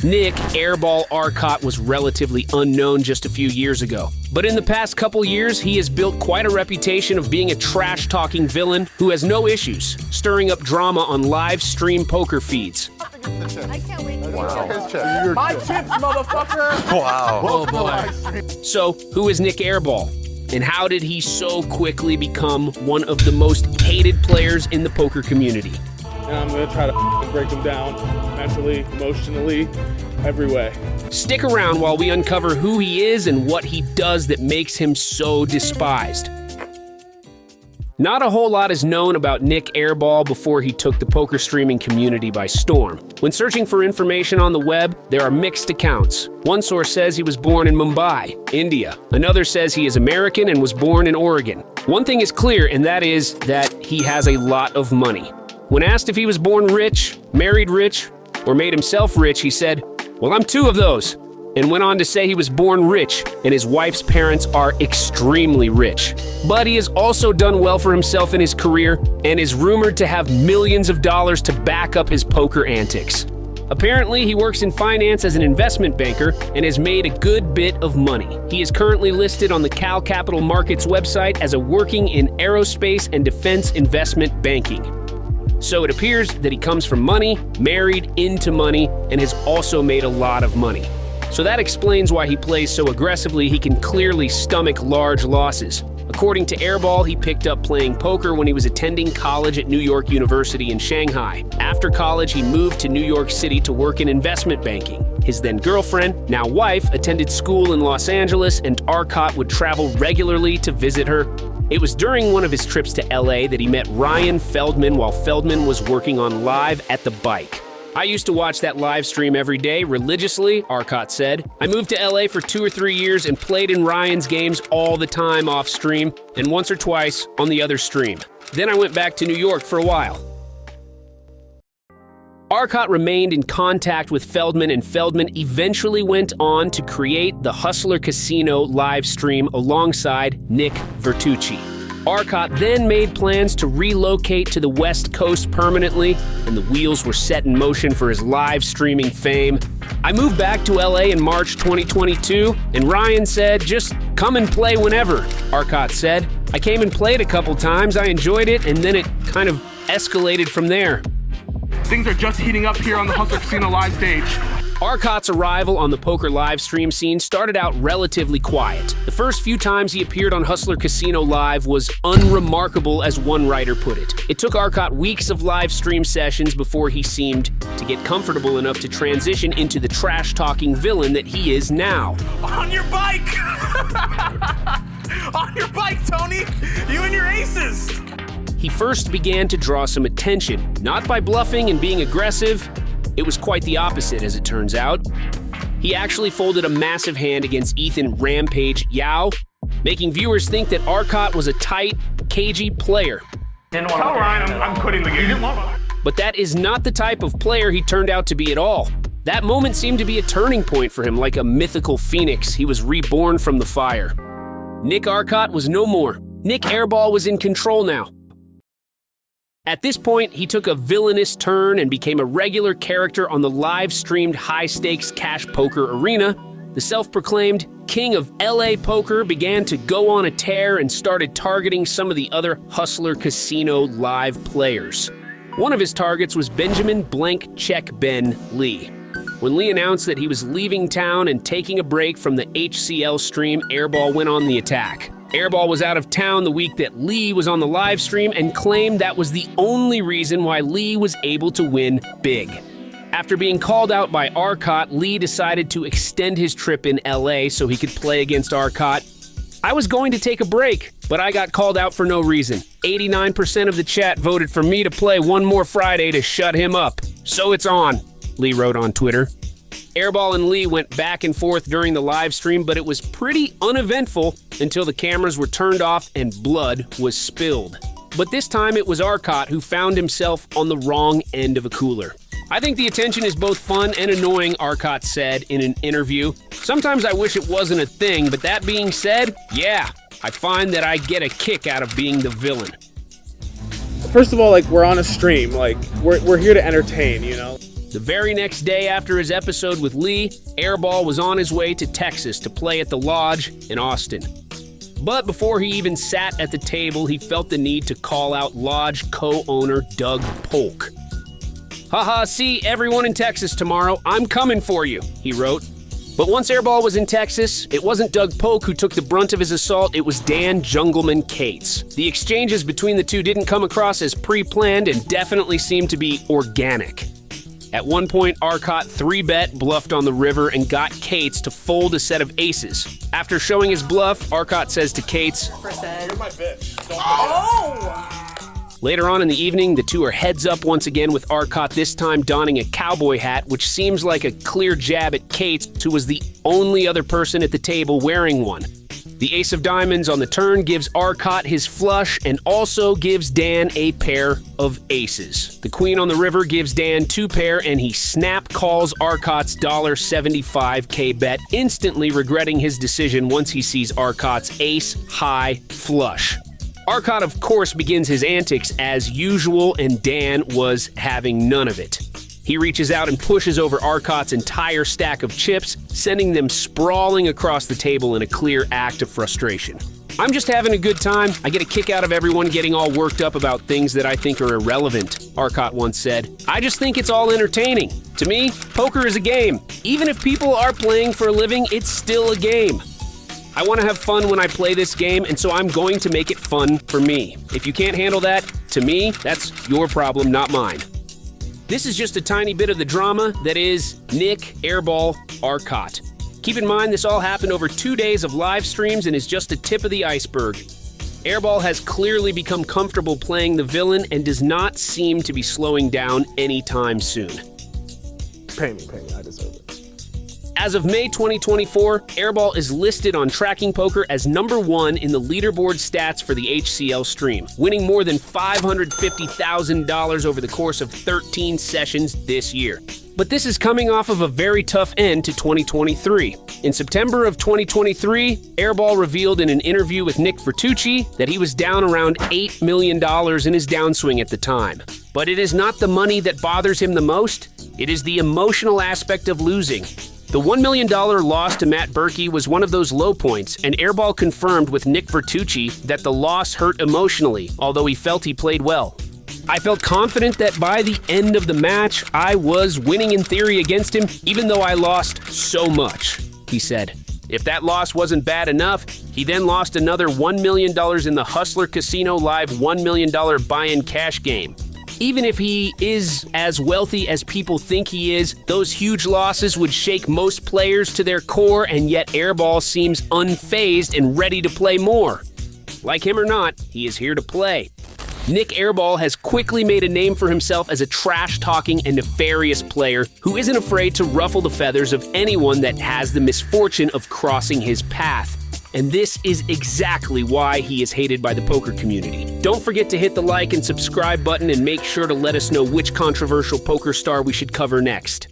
Nik Airball Arcot was relatively unknown just a few years ago. But in the past couple years, he has built quite a reputation of being a trash-talking villain who has no issues, stirring up drama on live stream poker feeds. I can't wait to Wow. My chips, motherfucker! Wow. Oh boy. So, who is Nik Airball? And how did he so quickly become one of the most hated players in the poker community? And I'm gonna try to break him down mentally, emotionally, every way. Stick around while we uncover who he is and what he does that makes him so despised. Not a whole lot is known about Nik Airball before he took the poker streaming community by storm. When searching for information on the web, there are mixed accounts. One source says he was born in Mumbai, India. Another says he is American and was born in Oregon. One thing is clear, and that is that he has a lot of money. When asked if he was born rich, married rich, or made himself rich, he said, "Well, I'm two of those," and went on to say he was born rich and his wife's parents are extremely rich. But he has also done well for himself in his career and is rumored to have millions of dollars to back up his poker antics. Apparently, he works in finance as an investment banker and has made a good bit of money. He is currently listed on the Cal Capital Markets website as a working in aerospace and defense investment banking. So it appears that he comes from money, married into money, and has also made a lot of money. So that explains why he plays so aggressively. He can clearly stomach large losses. According to Airball, he picked up playing poker when he was attending college at New York University in Shanghai. After college, he moved to New York City to work in investment banking. His then girlfriend, now wife, attended school in Los Angeles, and Arcot would travel regularly to visit her. It was during one of his trips to LA that he met Ryan Feldman while Feldman was working on Live at the Bike. "I used to watch that live stream every day, religiously," Arcot said. "I moved to LA for 2 or 3 years and played in Ryan's games all the time off stream, and once or twice on the other stream. Then I went back to New York for a while." Arcot remained in contact with Feldman, and Feldman eventually went on to create the Hustler Casino live stream alongside Nick Vertucci. Arcot then made plans to relocate to the West Coast permanently, and the wheels were set in motion for his live streaming fame. "I moved back to LA in March 2022, and Ryan said, 'Just come and play whenever,'" Arcot said. "I came and played a couple times, I enjoyed it, and then it kind of escalated from there." Things are just heating up here on the Hustler Casino live stage. Arcot's arrival on the poker live stream scene started out relatively quiet. The first few times he appeared on Hustler Casino Live was unremarkable, as one writer put it. It took Arcot weeks of live stream sessions before he seemed to get comfortable enough to transition into the trash-talking villain that he is now. On your bike! On your bike, Tony! You and your aces! He first began to draw some attention, not by bluffing and being aggressive. It was quite the opposite, as it turns out. He actually folded a massive hand against Ethan Rampage Yao, making viewers think that Arcot was a tight, cagey player. Tell Ryan I'm quitting the game. But that is not the type of player he turned out to be at all. That moment seemed to be a turning point for him, like a mythical phoenix. He was reborn from the fire. Nik Arcot was no more. Nik Airball was in control now. At this point, he took a villainous turn and became a regular character on the live-streamed high-stakes cash poker arena. The self-proclaimed king of LA poker began to go on a tear and started targeting some of the other Hustler Casino live players. One of his targets was Benjamin Blank Check Ben Lee. When Lee announced that he was leaving town and taking a break from the HCL stream, Airball went on the attack. Airball was out of town the week that Lee was on the live stream and claimed that was the only reason why Lee was able to win big. After being called out by Arcot, Lee decided to extend his trip in LA so he could play against Arcot. "I was going to take a break, but I got called out for no reason. 89% of the chat voted for me to play one more Friday to shut him up. So it's on," Lee wrote on Twitter. Airball and Lee went back and forth during the live stream, but it was pretty uneventful until the cameras were turned off and blood was spilled. But this time it was Arcot who found himself on the wrong end of a cooler. "I think the attention is both fun and annoying," Arcot said in an interview. "Sometimes I wish it wasn't a thing, but that being said, yeah, I find that I get a kick out of being the villain." First of all, like, we're on a stream. Like, we're here to entertain, you know? The very next day after his episode with Lee, Airball was on his way to Texas to play at the Lodge in Austin. But before he even sat at the table, he felt the need to call out Lodge co-owner Doug Polk. "Haha, see everyone in Texas tomorrow. I'm coming for you," he wrote. But once Airball was in Texas, it wasn't Doug Polk who took the brunt of his assault, it was Dan Jungleman Cates. The exchanges between the two didn't come across as pre-planned and definitely seemed to be organic. At one point, Arcot 3-bet, bluffed on the river, and got Cates to fold a set of aces. After showing his bluff, Arcot says to Cates, You're my bitch. Later on in the evening, the two are heads up once again with Arcot this time donning a cowboy hat, which seems like a clear jab at Cates, who was the only other person at the table wearing one. The ace of diamonds on the turn gives Arcot his flush and also gives Dan a pair of aces. The queen on the river gives Dan 2 pair and he snap calls Arcot's $75K bet, instantly regretting his decision once he sees Arcot's ace high flush. Arcot, of course, begins his antics as usual, and Dan was having none of it. He reaches out and pushes over Arcot's entire stack of chips, sending them sprawling across the table in a clear act of frustration. "I'm just having a good time. I get a kick out of everyone getting all worked up about things that I think are irrelevant," Arcot once said. "I just think it's all entertaining. To me, poker is a game. Even if people are playing for a living, it's still a game. I want to have fun when I play this game, and so I'm going to make it fun for me. If you can't handle that, to me, that's your problem, not mine." This is just a tiny bit of the drama that is Nik Airball Arcot. Keep in mind, this all happened over 2 days of live streams and is just the tip of the iceberg. Airball has clearly become comfortable playing the villain and does not seem to be slowing down anytime soon. Pay me, I deserve it. As of May 2024, Airball is listed on Tracking Poker as #1 in the leaderboard stats for the HCL stream, winning more than $550,000 over the course of 13 sessions this year. But this is coming off of a very tough end to 2023. In September of 2023, Airball revealed in an interview with Nick Vertucci that he was down around $8 million in his downswing at the time. But it is not the money that bothers him the most, it is the emotional aspect of losing. The $1 million loss to Matt Berkey was one of those low points, and Airball confirmed with Nick Vertucci that the loss hurt emotionally, although he felt he played well. "I felt confident that by the end of the match, I was winning in theory against him, even though I lost so much," he said. If that loss wasn't bad enough, he then lost another $1 million in the Hustler Casino Live $1 million buy-in cash game. Even if he is as wealthy as people think he is, those huge losses would shake most players to their core, and yet Airball seems unfazed and ready to play more. Like him or not, he is here to play. Nik Airball has quickly made a name for himself as a trash-talking and nefarious player who isn't afraid to ruffle the feathers of anyone that has the misfortune of crossing his path. And this is exactly why he is hated by the poker community. Don't forget to hit the like and subscribe button and make sure to let us know which controversial poker star we should cover next.